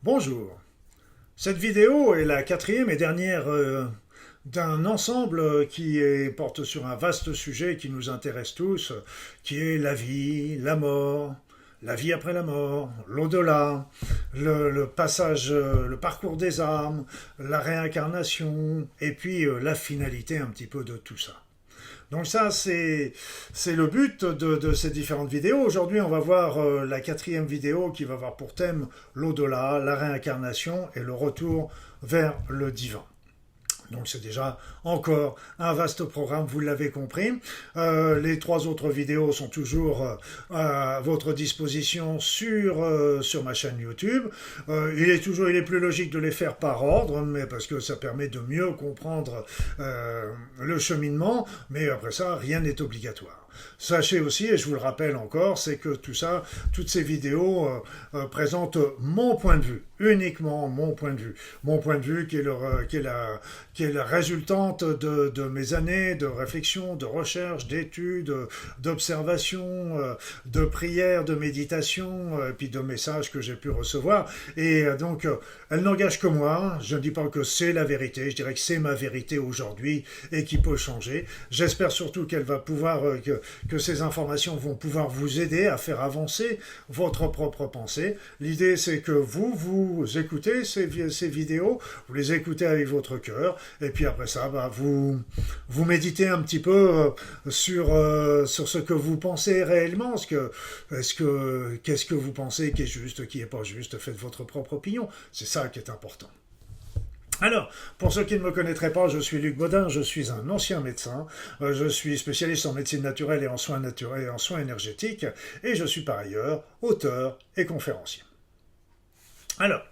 Bonjour. Cette vidéo est la quatrième et dernière d'un ensemble porte sur un vaste sujet qui nous intéresse tous, qui est la vie, la vie après la mort, l'au-delà, le passage, le parcours des âmes, la réincarnation, et puis la finalité un petit peu de tout ça. Donc ça, c'est le but de ces différentes vidéos. Aujourd'hui, on va voir la quatrième vidéo qui va avoir pour thème l'au-delà, la réincarnation et le retour vers le divin. Donc c'est déjà encore un vaste programme, vous l'avez compris. Les trois autres vidéos sont toujours à votre disposition sur ma chaîne YouTube. Il est plus logique de les faire par ordre, mais parce que ça permet de mieux comprendre le cheminement. Mais après ça, rien n'est obligatoire. Sachez aussi, et je vous le rappelle encore, c'est que toutes ces vidéos présentent mon point de vue, uniquement mon point de vue. Mon point de vue qui est la résultante de mes années de réflexion, de recherche, d'études, d'observation, de prières, de méditation, et puis de messages que j'ai pu recevoir. Et donc, elle n'engage que moi. Je ne dis pas que c'est la vérité, je dirais que c'est ma vérité aujourd'hui et qui peut changer. J'espère surtout qu'elle va pouvoir, que ces informations vont pouvoir vous aider à faire avancer votre propre pensée. L'idée, c'est que vous écoutez ces vidéos, vous les écoutez avec votre cœur, et puis après ça, vous méditez un petit peu sur ce que vous pensez réellement. Qu'est-ce que vous pensez qui est juste, qui n'est pas juste, faites votre propre opinion. C'est ça qui est important. Alors, pour ceux qui ne me connaîtraient pas, je suis Luc Baudin, je suis un ancien médecin, je suis spécialiste en médecine naturelle et en soins naturels et en soins énergétiques, et je suis par ailleurs auteur et conférencier. Alors,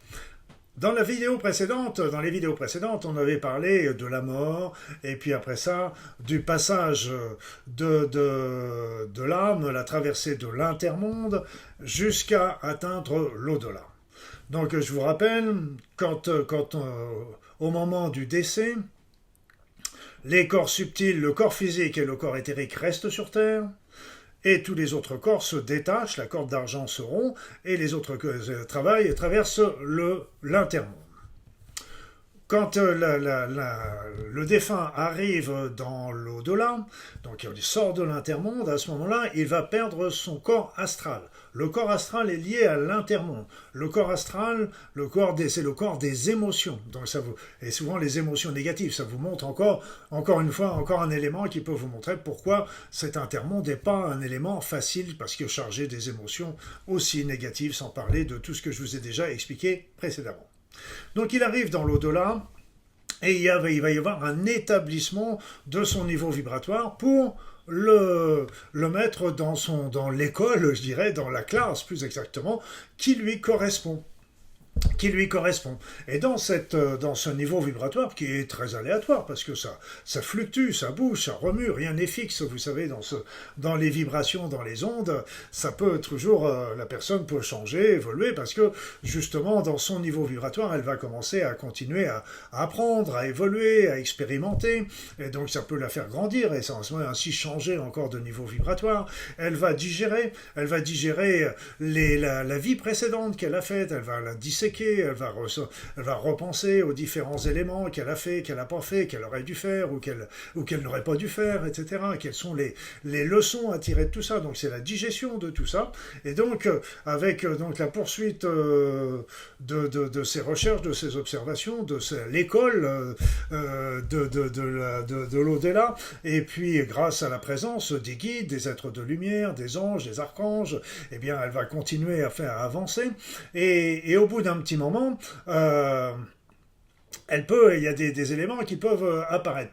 dans les vidéos précédentes, on avait parlé de la mort, et puis après ça, du passage de l'âme, la traversée de l'intermonde, jusqu'à atteindre l'au-delà. Donc je vous rappelle, au moment du décès, les corps subtils, le corps physique et le corps éthérique restent sur Terre, et tous les autres corps se détachent, la corde d'argent se rompt, et les autres travaillent et traversent l'intermonde. Quand le défunt arrive dans l'au-delà, donc il sort de l'intermonde, à ce moment-là, il va perdre son corps astral. Le corps astral est lié à l'intermonde. Le corps astral, c'est le corps des émotions. Donc et souvent les émotions négatives, ça vous montre encore une fois, encore un élément qui peut vous montrer pourquoi cet intermonde n'est pas un élément facile, parce qu'il est chargé des émotions aussi négatives, sans parler de tout ce que je vous ai déjà expliqué précédemment. Donc il arrive dans l'au-delà et il va y avoir un établissement de son niveau vibratoire pour le mettre dans l'école, je dirais, dans la classe plus exactement, qui lui correspond. Et dans ce niveau vibratoire qui est très aléatoire, parce que ça fluctue, ça bouge, ça remue, rien n'est fixe, vous savez, dans les vibrations, dans les ondes, ça peut toujours, la personne peut changer, évoluer, parce que justement, dans son niveau vibratoire, elle va commencer à continuer à apprendre, à évoluer, à expérimenter, et donc ça peut la faire grandir, et ça ainsi changer encore de niveau vibratoire. Elle va digérer la vie précédente qu'elle a faite, elle va la disséquer, elle va repenser aux différents éléments qu'elle a fait, qu'elle n'a pas fait, qu'elle aurait dû faire ou qu'elle n'aurait pas dû faire, etc. Quelles sont les leçons à tirer de tout ça. Donc c'est la digestion de tout ça. Et donc avec la poursuite de ces recherches, de ces observations, l'école de l'au-delà, et puis grâce à la présence des guides, des êtres de lumière, des anges, des archanges, eh bien elle va continuer à avancer. Et au bout d'un petit moment, il y a des éléments qui peuvent apparaître.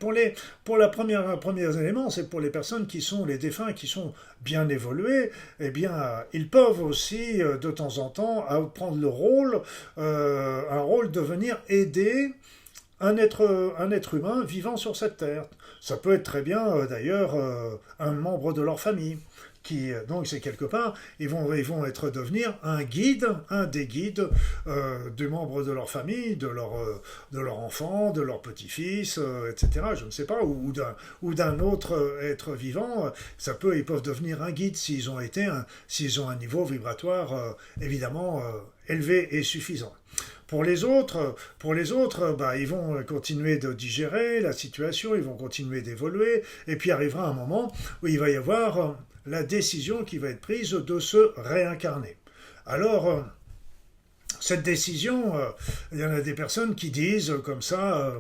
Pour la première élément, c'est pour les personnes qui sont les défunts, qui sont bien évolués, eh bien, ils peuvent aussi, de temps en temps, prendre le rôle, un rôle de venir aider un être humain vivant sur cette terre. Ça peut être très bien, d'ailleurs, un membre de leur famille. Donc c'est quelque part, ils vont être devenir un des guides des membres de leur famille, de leur enfant, de leur petit-fils, etc. Je ne sais pas, ou d'un autre être vivant. Ils peuvent devenir un guide s'ils ont un niveau vibratoire évidemment élevé et suffisant. Pour les autres, bah, ils vont continuer de digérer la situation, ils vont continuer d'évoluer, et puis arrivera un moment où il va y avoir la décision qui va être prise de se réincarner. Alors, cette décision, il y en a des personnes qui disent comme ça,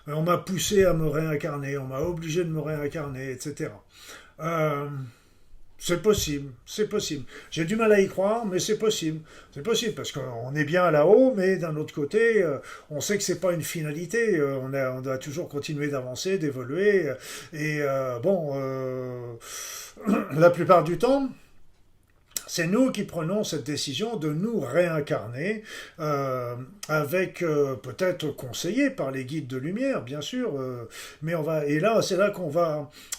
on m'a poussé à me réincarner, on m'a obligé de me réincarner, etc. Euh, c'est possible, c'est possible. J'ai du mal à y croire, mais c'est possible. C'est possible parce qu'on est bien là-haut, mais d'un autre côté, on sait que c'est pas une finalité. On doit toujours continuer d'avancer, d'évoluer. Et la plupart du temps, c'est nous qui prenons cette décision de nous réincarner, avec peut-être conseillé par les guides de lumière, bien sûr, et là, c'est là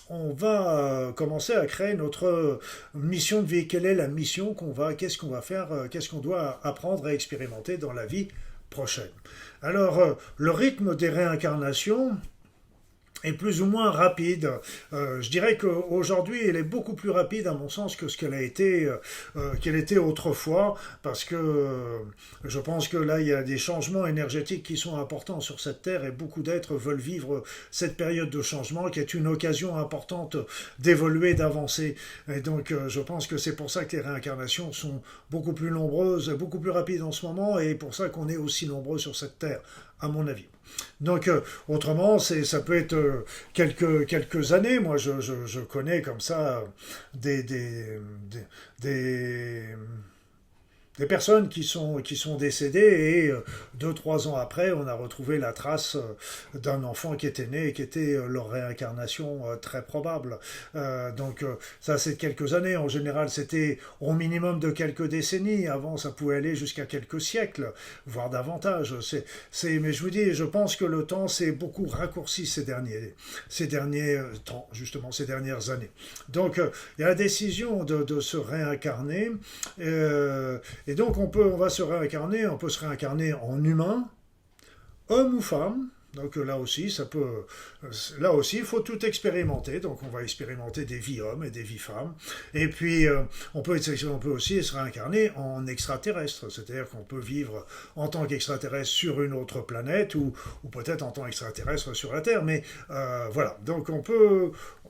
on va commencer à créer notre mission de vie. Quelle est la mission qu'est-ce qu'on va faire, qu'est-ce qu'on doit apprendre à expérimenter dans la vie prochaine. Alors, le rythme des réincarnations est plus ou moins rapide. Je dirais qu'aujourd'hui, elle est beaucoup plus rapide, à mon sens, que ce qu'elle était autrefois, parce que je pense que là, il y a des changements énergétiques qui sont importants sur cette Terre, et beaucoup d'êtres veulent vivre cette période de changement, qui est une occasion importante d'évoluer, d'avancer. Et donc, je pense que c'est pour ça que les réincarnations sont beaucoup plus nombreuses, beaucoup plus rapides en ce moment, et pour ça qu'on est aussi nombreux sur cette Terre, à mon avis. Donc, autrement, ça peut être quelques années. Moi, je connais comme ça des, des personnes qui sont décédées, et 2, 3 ans après, on a retrouvé la trace d'un enfant qui était né et qui était leur réincarnation très probable. Ça, c'est quelques années. En général, c'était au minimum de quelques décennies. Avant, ça pouvait aller jusqu'à quelques siècles, voire davantage. Mais je vous dis, je pense que le temps s'est beaucoup raccourci ces derniers temps, justement, ces dernières années. Donc, il y a la décision de se réincarner. Et donc on va se réincarner, on peut se réincarner en humain, homme ou femme. Donc là aussi, il faut tout expérimenter. Donc on va expérimenter des vies hommes et des vies femmes. Et puis on peut aussi se réincarner en extraterrestre, c'est-à-dire qu'on peut vivre en tant qu'extraterrestre sur une autre planète, ou peut-être en tant qu'extraterrestre sur la Terre. Mais voilà, donc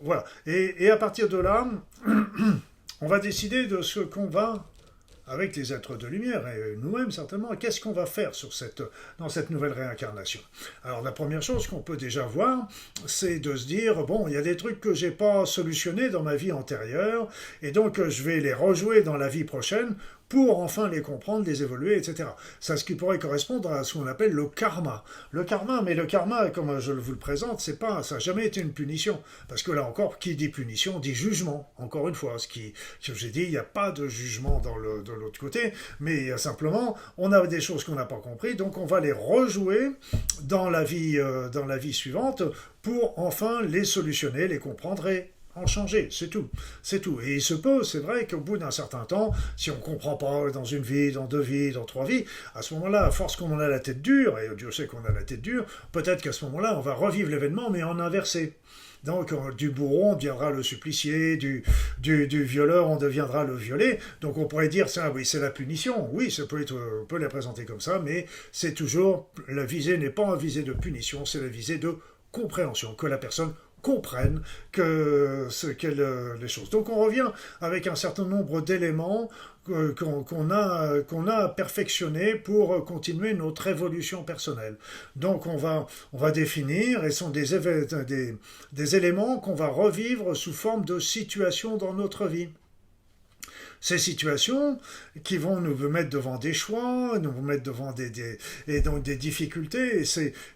voilà. Et à partir de là, on va décider de ce qu'on va, avec les êtres de lumière, et nous-mêmes certainement, qu'est-ce qu'on va faire dans cette nouvelle réincarnation. Alors la première chose qu'on peut déjà voir, c'est de se dire, bon, il y a des trucs que j'ai pas solutionnés dans ma vie antérieure, et donc je vais les rejouer dans la vie prochaine pour enfin les comprendre, les évoluer, etc. C'est ce qui pourrait correspondre à ce qu'on appelle le karma. Le karma, comme je vous le présente, ça n'a jamais été une punition. Parce que là encore, qui dit punition, dit jugement. Encore une fois, que j'ai dit, il n'y a pas de jugement de l'autre côté, mais simplement, on a des choses qu'on n'a pas compris, donc on va les rejouer dans la vie suivante pour enfin les solutionner, les comprendre et en changer, c'est tout. C'est tout. Et il se peut, c'est vrai qu'au bout d'un certain temps, si on ne comprend pas dans une vie, dans 2 vies, dans 3 vies, à ce moment-là, à force qu'on en a la tête dure, et Dieu sait qu'on a la tête dure, peut-être qu'à ce moment-là, on va revivre l'événement, mais en inversé. Donc, du bourreau, on deviendra le supplicié, du violeur, on deviendra le violé. Donc, on pourrait dire, ça, oui, c'est la punition. Oui, on peut la présenter comme ça, mais c'est toujours, la visée n'est pas une visée de punition, c'est la visée de compréhension, que la personne comprennent les choses. Donc on revient avec un certain nombre d'éléments qu'on a perfectionnés pour continuer notre évolution personnelle. Donc on va définir, et sont des éléments qu'on va revivre sous forme de situations dans notre vie. Ces situations qui vont nous mettre devant des choix, nous mettre devant et donc des difficultés,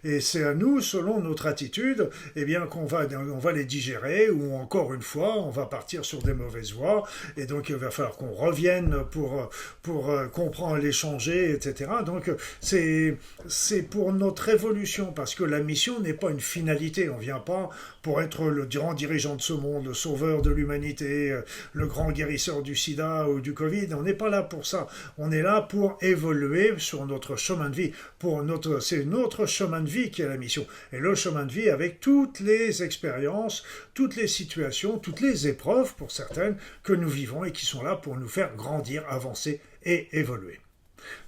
et c'est à nous, selon notre attitude, eh bien on va les digérer, ou encore une fois, on va partir sur des mauvaises voies, et donc il va falloir qu'on revienne pour comprendre, les changer, etc. Donc c'est pour notre évolution, parce que la mission n'est pas une finalité, on vient pas pour être le grand dirigeant de ce monde, le sauveur de l'humanité, le grand guérisseur du sida ou du Covid, on n'est pas là pour ça. On est là pour évoluer sur notre chemin de vie. C'est notre chemin de vie qui est la mission. Et le chemin de vie avec toutes les expériences, toutes les situations, toutes les épreuves, pour certaines, que nous vivons et qui sont là pour nous faire grandir, avancer et évoluer.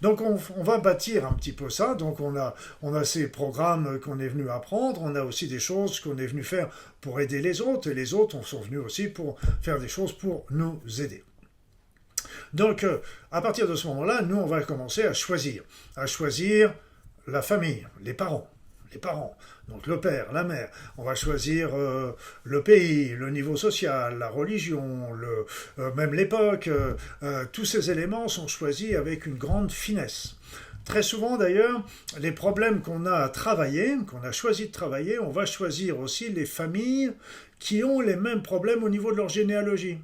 Donc on va bâtir un petit peu ça, donc on a ces programmes qu'on est venu apprendre, on a aussi des choses qu'on est venu faire pour aider les autres, et les autres sont venus aussi pour faire des choses pour nous aider. Donc à partir de ce moment-là, nous on va commencer à choisir la famille, les parents. Donc le père, la mère, on va choisir le pays, le niveau social, la religion, même l'époque. Tous ces éléments sont choisis avec une grande finesse. Très souvent d'ailleurs, les problèmes qu'on a à travailler, qu'on a choisi de travailler, on va choisir aussi les familles qui ont les mêmes problèmes au niveau de leur généalogie.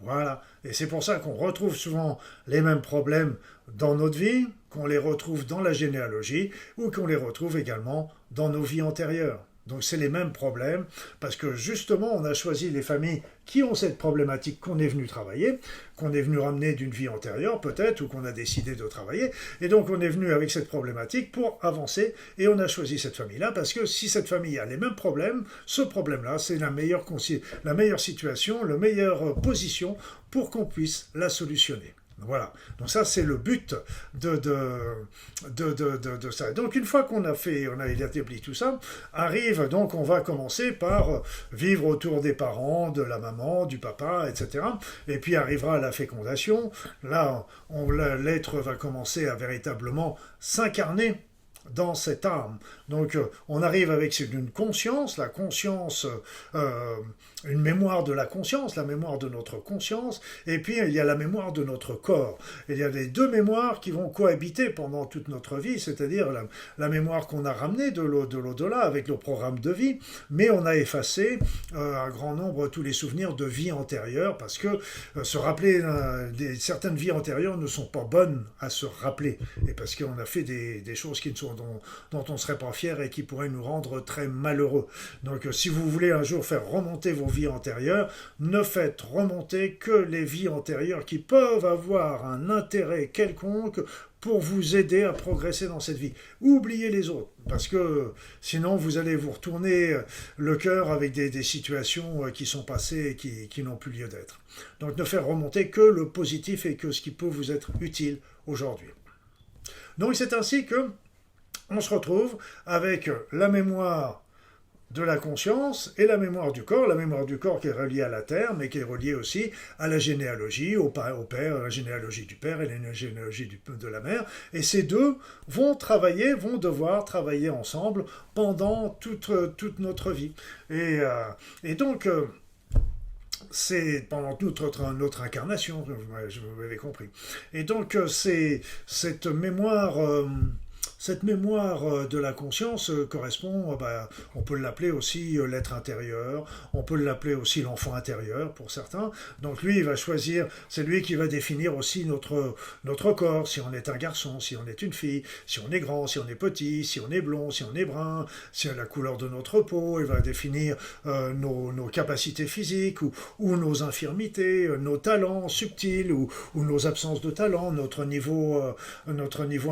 Voilà. Et c'est pour ça qu'on retrouve souvent les mêmes problèmes dans notre vie, qu'on les retrouve dans la généalogie, ou qu'on les retrouve également dans nos vies antérieures. Donc c'est les mêmes problèmes, parce que justement on a choisi les familles qui ont cette problématique qu'on est venu travailler, qu'on est venu ramener d'une vie antérieure peut-être, ou qu'on a décidé de travailler, et donc on est venu avec cette problématique pour avancer, et on a choisi cette famille-là, parce que si cette famille a les mêmes problèmes, ce problème-là c'est la meilleure situation, la meilleure position pour qu'on puisse la solutionner. Voilà, donc ça c'est le but de ça. Donc une fois on a établi tout ça, donc on va commencer par vivre autour des parents, de la maman, du papa, etc. Et puis arrivera la fécondation, là l'être va commencer à véritablement s'incarner dans cette âme. Donc on arrive avec une conscience, la conscience, une mémoire de la conscience, la mémoire de notre conscience, et puis il y a la mémoire de notre corps. Il y a les deux mémoires qui vont cohabiter pendant toute notre vie, c'est-à-dire la mémoire qu'on a ramenée de l'au-delà avec le programme de vie, mais on a effacé un grand nombre, tous les souvenirs de vie antérieure, parce que se rappeler certaines vies antérieures ne sont pas bonnes à se rappeler, et parce qu'on a fait des choses qui ne sont dont on ne serait pas fier et qui pourraient nous rendre très malheureux. Donc si vous voulez un jour faire remonter vos vies antérieures, ne faites remonter que les vies antérieures qui peuvent avoir un intérêt quelconque pour vous aider à progresser dans cette vie. Oubliez les autres, parce que sinon vous allez vous retourner le cœur avec des situations qui sont passées et qui n'ont plus lieu d'être. Donc ne faire remonter que le positif et que ce qui peut vous être utile aujourd'hui. Donc c'est ainsi que on se retrouve avec la mémoire de la conscience et la mémoire du corps qui est reliée à la terre, mais qui est reliée aussi à la généalogie, au père, à la généalogie du père et la généalogie de la mère. Et ces deux vont devoir travailler ensemble pendant toute notre vie. Et donc, c'est pendant toute notre incarnation, vous m'avez compris. Et donc, c'est cette mémoire... Cette mémoire de la conscience correspond, on peut l'appeler aussi l'être intérieur, on peut l'appeler aussi l'enfant intérieur pour certains. Donc lui, il va choisir, c'est lui qui va définir aussi notre corps, si on est un garçon, si on est une fille, si on est grand, si on est petit, si on est blond, si on est brun, si la couleur de notre peau, il va définir nos capacités physiques ou nos infirmités, nos talents subtils ou nos absences de talent, notre niveau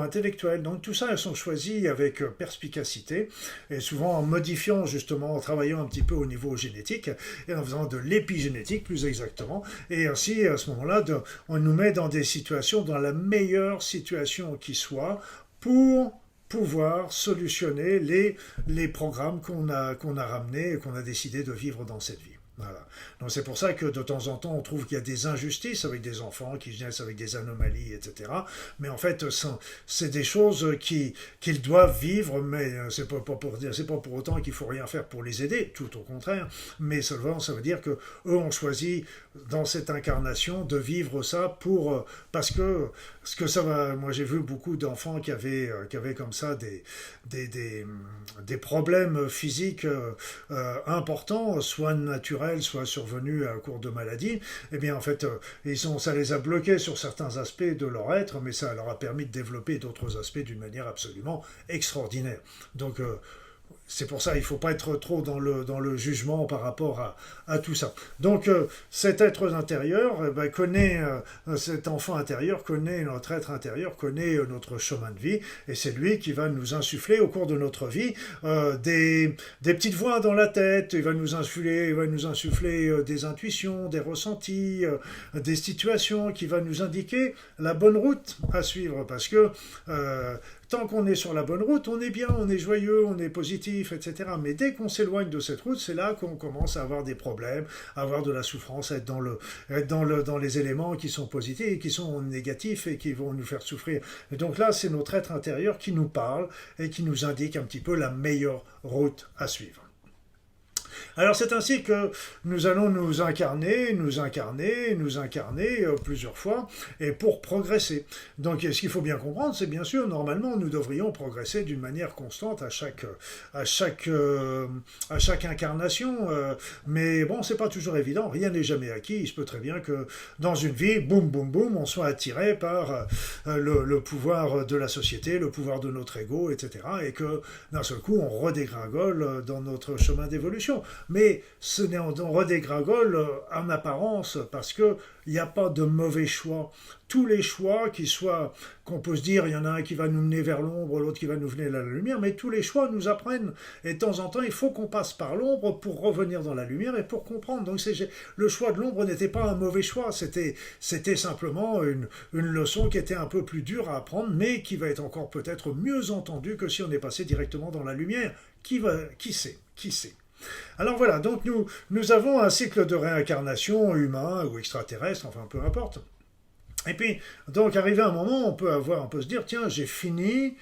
intellectuel. Donc tout ça, elles sont choisies avec perspicacité et souvent en modifiant justement, en travaillant un petit peu au niveau génétique et en faisant de l'épigénétique plus exactement. Et ainsi, à ce moment-là, on nous met dans des situations, dans la meilleure situation qui soit pour pouvoir solutionner les programmes qu'on a ramenés et qu'on a décidé de vivre dans cette vie. Voilà. Donc c'est pour ça que de temps en temps on trouve qu'il y a des injustices avec des enfants qui naissent avec des anomalies, etc. Mais en fait c'est des choses qu'ils doivent vivre, mais c'est pas pour autant qu'il faut rien faire pour les aider, tout au contraire. Mais seulement ça veut dire que eux ont choisi dans cette incarnation de vivre ça pour parce que ce que ça va. Moi j'ai vu beaucoup d'enfants qui avaient comme ça des, des, des problèmes physiques importants, soit naturels, soit survenus à cours de maladie, eh bien en fait, ça les a bloqués sur certains aspects de leur être, mais ça leur a permis de développer d'autres aspects d'une manière absolument extraordinaire. Donc c'est pour ça qu'il ne faut pas être trop dans le jugement par rapport à tout ça. Donc cet être intérieur connaît, cet enfant intérieur connaît notre être intérieur, connaît notre chemin de vie, et c'est lui qui va nous insuffler au cours de notre vie des petites voix dans la tête, il va nous insuffler des intuitions, des ressentis, des situations qui va nous indiquer la bonne route à suivre, parce que tant qu'on est sur la bonne route, on est bien, on est joyeux, on est positif, etc. Mais dès qu'on s'éloigne de cette route, c'est là qu'on commence à avoir des problèmes, à avoir de la souffrance, à être dans les éléments qui sont positifs et qui sont négatifs et qui vont nous faire souffrir. Et donc là, c'est notre être intérieur qui nous parle et qui nous indique un petit peu la meilleure route à suivre. Alors c'est ainsi que nous allons nous incarner plusieurs fois, et pour progresser. Donc ce qu'il faut bien comprendre, c'est bien sûr, normalement, nous devrions progresser d'une manière constante à chaque incarnation, mais bon, c'est pas toujours évident, rien n'est jamais acquis, il se peut très bien que dans une vie, boum, boum, boum, on soit attiré par le pouvoir de la société, le pouvoir de notre ego, etc., et que d'un seul coup, on redégringole dans notre chemin d'évolution. Mais on redégringole en apparence parce qu'il n'y a pas de mauvais choix. Tous les choix qu'on peut se dire, il y en a un qui va nous mener vers l'ombre, l'autre qui va nous mener à la lumière, mais tous les choix nous apprennent. Et de temps en temps, il faut qu'on passe par l'ombre pour revenir dans la lumière et pour comprendre. Donc le choix de l'ombre n'était pas un mauvais choix, c'était simplement une leçon qui était un peu plus dure à apprendre, mais qui va être encore peut-être mieux entendue que si on est passé directement dans la lumière. Qui sait? Alors voilà, donc nous avons un cycle de réincarnation humain ou extraterrestre, enfin peu importe. Et puis, donc arrivé à un moment, on peut se dire, tiens, j'ai fini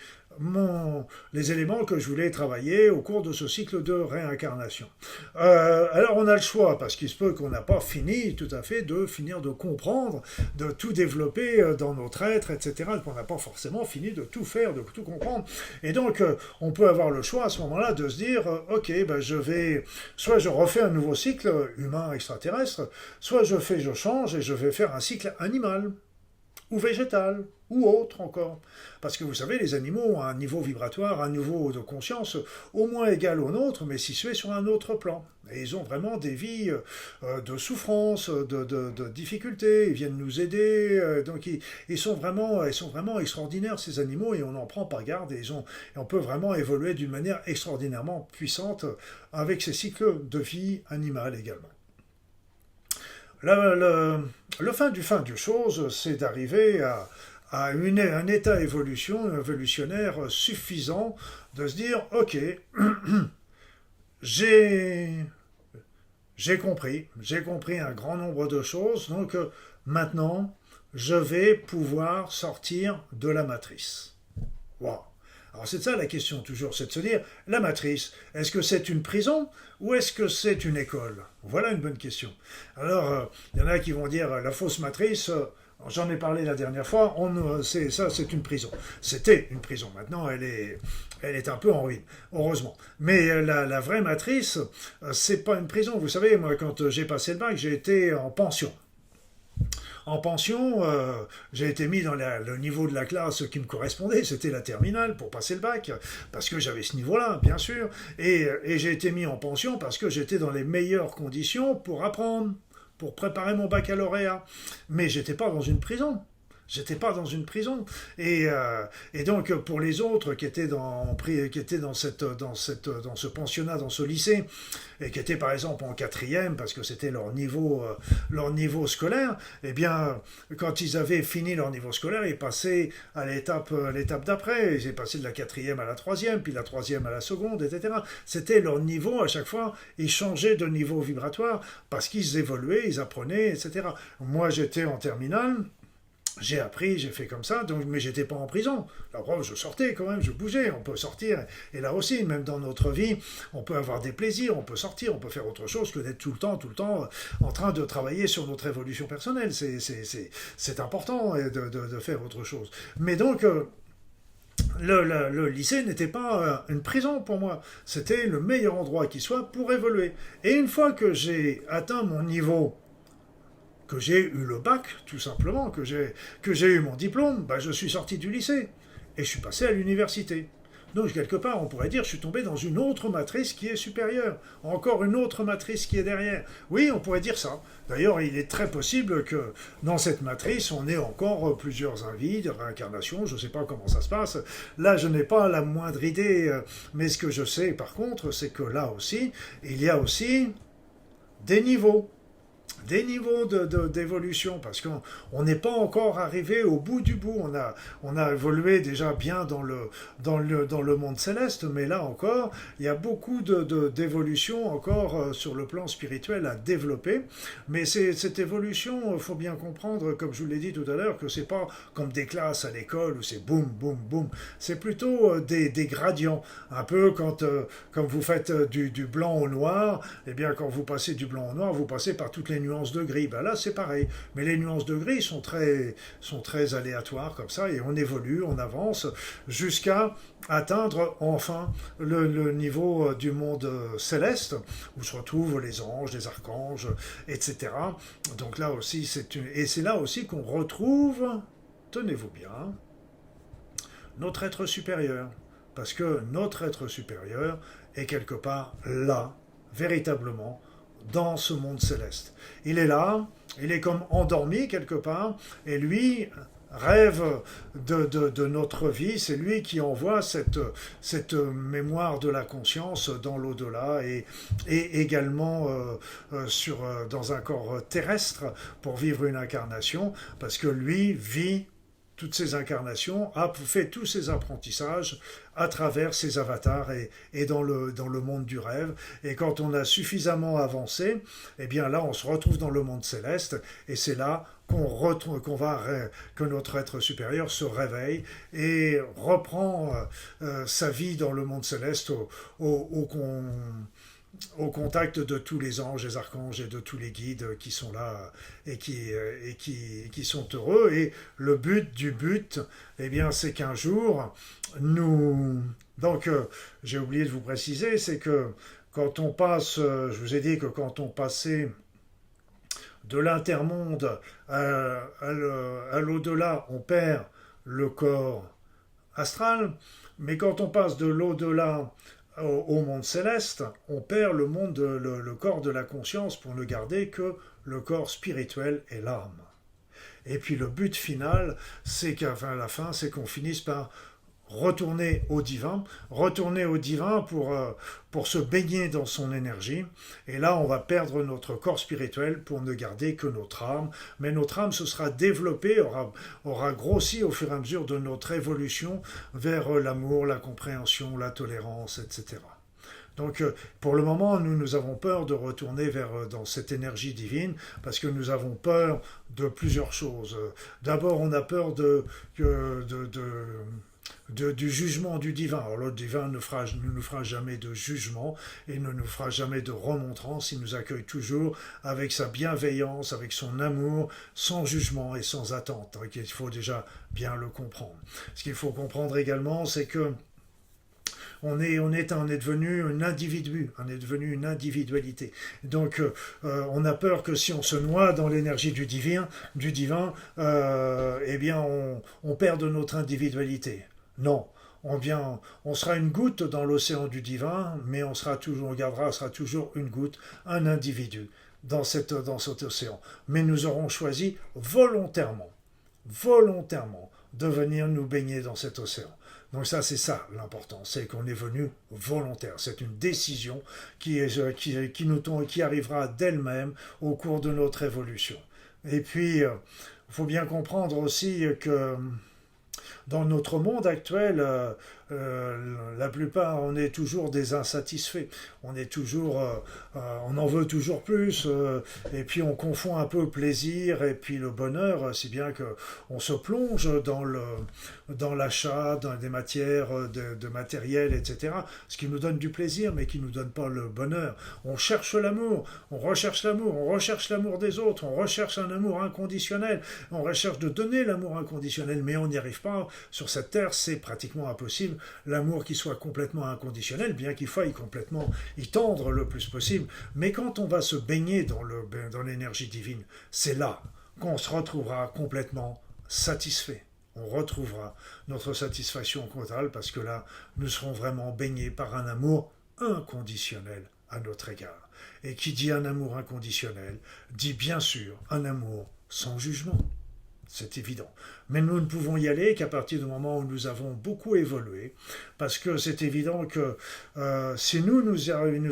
les éléments que je voulais travailler au cours de ce cycle de réincarnation. Alors on a le choix, parce qu'il se peut qu'on n'a pas fini tout à fait de finir de comprendre, de tout développer dans notre être, etc. On n'a pas forcément fini de tout faire, de tout comprendre. Et donc on peut avoir le choix à ce moment-là de se dire, ok, soit je refais un nouveau cycle humain extraterrestre, soit je change et je vais faire un cycle animal ou végétal, ou autre encore. Parce que vous savez, les animaux ont un niveau vibratoire, un niveau de conscience au moins égal au nôtre, mais situé sur un autre plan. Et ils ont vraiment des vies de souffrance, de difficultés, ils viennent nous aider, donc ils sont vraiment extraordinaires ces animaux, et on n'en prend pas garde, et on peut vraiment évoluer d'une manière extraordinairement puissante avec ces cycles de vie animale également. Le fin du chose, c'est d'arriver à un état évolutionnaire suffisant, de se dire, ok, j'ai compris un grand nombre de choses, donc maintenant, je vais pouvoir sortir de la matrice. Wow. Alors c'est ça la question toujours, c'est de se dire, la matrice, est-ce que c'est une prison ou est-ce que c'est une école? Voilà une bonne question. Alors, il y en a qui vont dire, la fausse matrice, j'en ai parlé la dernière fois, c'est une prison. C'était une prison, maintenant elle est un peu en ruine, heureusement. Mais la vraie matrice, c'est pas une prison. Vous savez, moi quand j'ai passé le bac, j'ai été en pension. En pension, j'ai été mis dans le niveau de la classe qui me correspondait, c'était la terminale pour passer le bac, parce que j'avais ce niveau-là, bien sûr, et j'ai été mis en pension parce que j'étais dans les meilleures conditions pour apprendre, pour préparer mon baccalauréat. Mais j'étais pas dans une prison. J'étais pas dans une prison. Et donc, pour les autres qui étaient qui étaient dans ce pensionnat, dans ce lycée, et qui étaient par exemple en quatrième, parce que c'était leur niveau scolaire, eh bien, quand ils avaient fini leur niveau scolaire, ils passaient à l'étape d'après. Ils passaient de la quatrième à la troisième, puis la troisième à la seconde, etc. C'était leur niveau à chaque fois. Ils changeaient de niveau vibratoire parce qu'ils évoluaient, ils apprenaient, etc. Moi, j'étais en terminale. J'ai appris, j'ai fait comme ça, donc, mais j'étais pas en prison. La preuve, je sortais quand même, je bougeais, on peut sortir. Et là aussi, même dans notre vie, on peut avoir des plaisirs, on peut sortir, on peut faire autre chose que d'être tout le temps, en train de travailler sur notre évolution personnelle. C'est important de faire autre chose. Mais donc, le lycée n'était pas une prison pour moi. C'était le meilleur endroit qui soit pour évoluer. Et une fois que j'ai atteint mon niveau, que j'ai eu le bac, tout simplement, que j'ai eu mon diplôme, bah, je suis sorti du lycée et je suis passé à l'université. Donc, quelque part, on pourrait dire, je suis tombé dans une autre matrice qui est supérieure, encore une autre matrice qui est derrière. Oui, on pourrait dire ça. D'ailleurs, il est très possible que dans cette matrice, on ait encore plusieurs vies, de réincarnations, je ne sais pas comment ça se passe. Là, je n'ai pas la moindre idée, mais ce que je sais, par contre, c'est que là aussi, il y a aussi des niveaux. Des niveaux d'évolution, parce qu'on n'est pas encore arrivé au bout du bout. On a évolué déjà bien dans le monde céleste, mais là encore, il y a beaucoup d'évolution encore sur le plan spirituel à développer. Mais cette évolution, il faut bien comprendre, comme je vous l'ai dit tout à l'heure, que c'est pas comme des classes à l'école où c'est boum, boum, boum. C'est plutôt des gradients. Un peu quand vous faites du blanc au noir, eh bien quand vous passez du blanc au noir, vous passez par toutes les nuances de gris. Ben là, c'est pareil. Mais les nuances de gris sont très aléatoires comme ça, et on évolue, on avance, jusqu'à atteindre enfin le niveau du monde céleste, où se retrouvent les anges, les archanges, etc. Donc là aussi, et c'est là aussi qu'on retrouve, tenez-vous bien, notre être supérieur. Parce que notre être supérieur est quelque part là, véritablement, dans ce monde céleste. Il est là, il est comme endormi quelque part, et lui rêve de notre vie, c'est lui qui envoie cette mémoire de la conscience dans l'au-delà et également dans un corps terrestre pour vivre une incarnation, parce que lui vit toutes ces incarnations, a fait tous ces apprentissages à travers ces avatars et dans le monde du rêve. Et quand on a suffisamment avancé, eh bien là, on se retrouve dans le monde céleste, et c'est là que notre être supérieur se réveille et reprend sa vie dans le monde céleste au contact de tous les anges, les archanges et de tous les guides qui sont là et qui sont heureux. Et le but du but, eh bien, c'est qu'un jour, Donc, j'ai oublié de vous préciser, c'est que quand on passe, je vous ai dit que quand on passait de l'intermonde à l'au-delà, on perd le corps astral, mais quand on passe de l'au-delà au monde céleste, on perd le corps de la conscience pour ne garder que le corps spirituel et l'âme. Et puis le but final, c'est qu'à la fin, c'est qu'on finisse par retourner au divin pour se baigner dans son énergie. Et là, on va perdre notre corps spirituel pour ne garder que notre âme. Mais notre âme se sera développée, aura grossi au fur et à mesure de notre évolution vers l'amour, la compréhension, la tolérance, etc. Donc, pour le moment, nous avons peur de retourner dans cette énergie divine parce que nous avons peur de plusieurs choses. D'abord, on a peur du jugement du divin. Alors le divin ne nous fera jamais de jugement et ne nous fera jamais de remontrance. Il nous accueille toujours avec sa bienveillance, avec son amour, sans jugement et sans attente. Donc, il faut déjà bien le comprendre. Ce qu'il faut comprendre également, c'est que on est devenu un individu, on est devenu une individualité. Donc, on a peur que si on se noie dans l'énergie du divin, eh bien, on perde notre individualité. Non, on sera une goutte dans l'océan du divin, mais on sera toujours une goutte, un individu dans cet océan. Mais nous aurons choisi volontairement volontairement de venir nous baigner dans cet océan. Donc ça, c'est ça l'important, c'est qu'on est venu volontaire. C'est une décision qui arrivera d'elle-même au cours de notre évolution. Et puis, il faut bien comprendre aussi que dans notre monde actuel, la plupart, on est toujours des insatisfaits. On est toujours, on en veut toujours plus, et puis on confond un peu plaisir et puis le bonheur, si bien que on se plonge dans l'achat, dans des matières, de matériel, etc. Ce qui nous donne du plaisir, mais qui nous donne pas le bonheur. On cherche l'amour, on recherche l'amour des autres, on recherche un amour inconditionnel, on recherche de donner l'amour inconditionnel, mais on n'y arrive pas. Sur cette terre, c'est pratiquement impossible. L'amour qui soit complètement inconditionnel, bien qu'il faille complètement y tendre le plus possible. Mais quand on va se baigner dans l'énergie divine, c'est là qu'on se retrouvera complètement satisfait. On retrouvera notre satisfaction totale parce que là, nous serons vraiment baignés par un amour inconditionnel à notre égard. Et qui dit un amour inconditionnel, dit bien sûr un amour sans jugement. C'est évident. Mais nous ne pouvons y aller qu'à partir du moment où nous avons beaucoup évolué, parce que c'est évident que si nous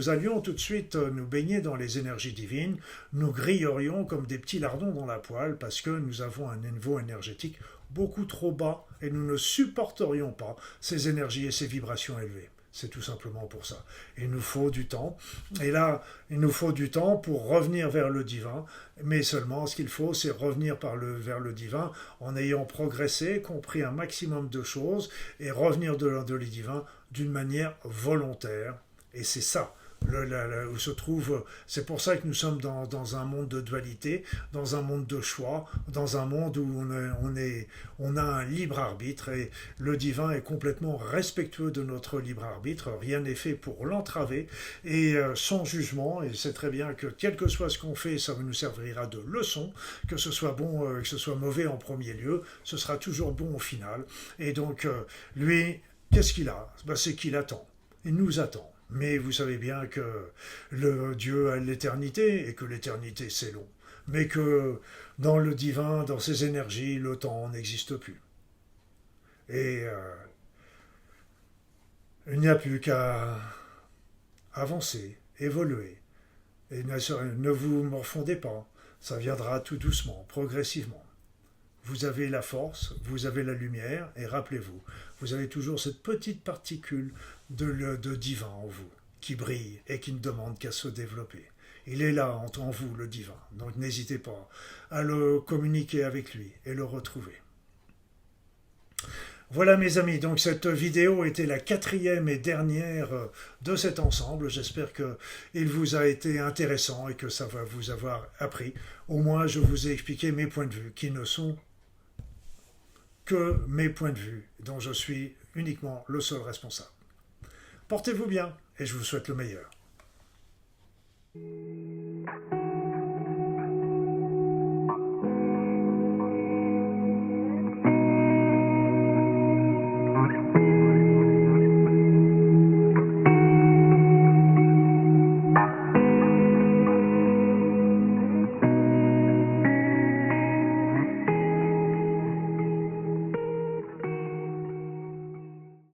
allions tout de suite nous baigner dans les énergies divines, nous grillerions comme des petits lardons dans la poêle, parce que nous avons un niveau énergétique beaucoup trop bas et nous ne supporterions pas ces énergies et ces vibrations élevées. C'est tout simplement pour ça. Il nous faut du temps. Et là, il nous faut du temps pour revenir vers le divin. Mais seulement, ce qu'il faut, c'est revenir vers le divin en ayant progressé, compris un maximum de choses et revenir de le divin d'une manière volontaire. Et c'est ça. Où se trouve, c'est pour ça que nous sommes dans un monde de dualité, dans un monde de choix, dans un monde où on a un libre arbitre et le divin est complètement respectueux de notre libre arbitre, rien n'est fait pour l'entraver et sans jugement, et c'est très bien que quel que soit ce qu'on fait, ça nous servira de leçon, que ce soit bon, que ce soit mauvais en premier lieu, ce sera toujours bon au final. Et donc lui, qu'est-ce qu'il a? C'est qu'il attend, il nous attend. Mais vous savez bien que le Dieu a l'éternité et que l'éternité c'est long. Mais que dans le divin, dans ses énergies, le temps n'existe plus. Et il n'y a plus qu'à avancer, évoluer. Et ne vous morfondez pas, ça viendra tout doucement, progressivement. Vous avez la force, vous avez la lumière, et rappelez-vous, vous avez toujours cette petite particule de divin en vous, qui brille et qui ne demande qu'à se développer. Il est là en vous, le divin, donc n'hésitez pas à le communiquer avec lui et le retrouver. Voilà mes amis, donc cette vidéo était la 4e et dernière de cet ensemble. J'espère qu'il vous a été intéressant et que ça va vous avoir appris. Au moins je vous ai expliqué mes points de vue qui ne sont que mes points de vue dont je suis uniquement le seul responsable. Portez-vous bien et je vous souhaite le meilleur.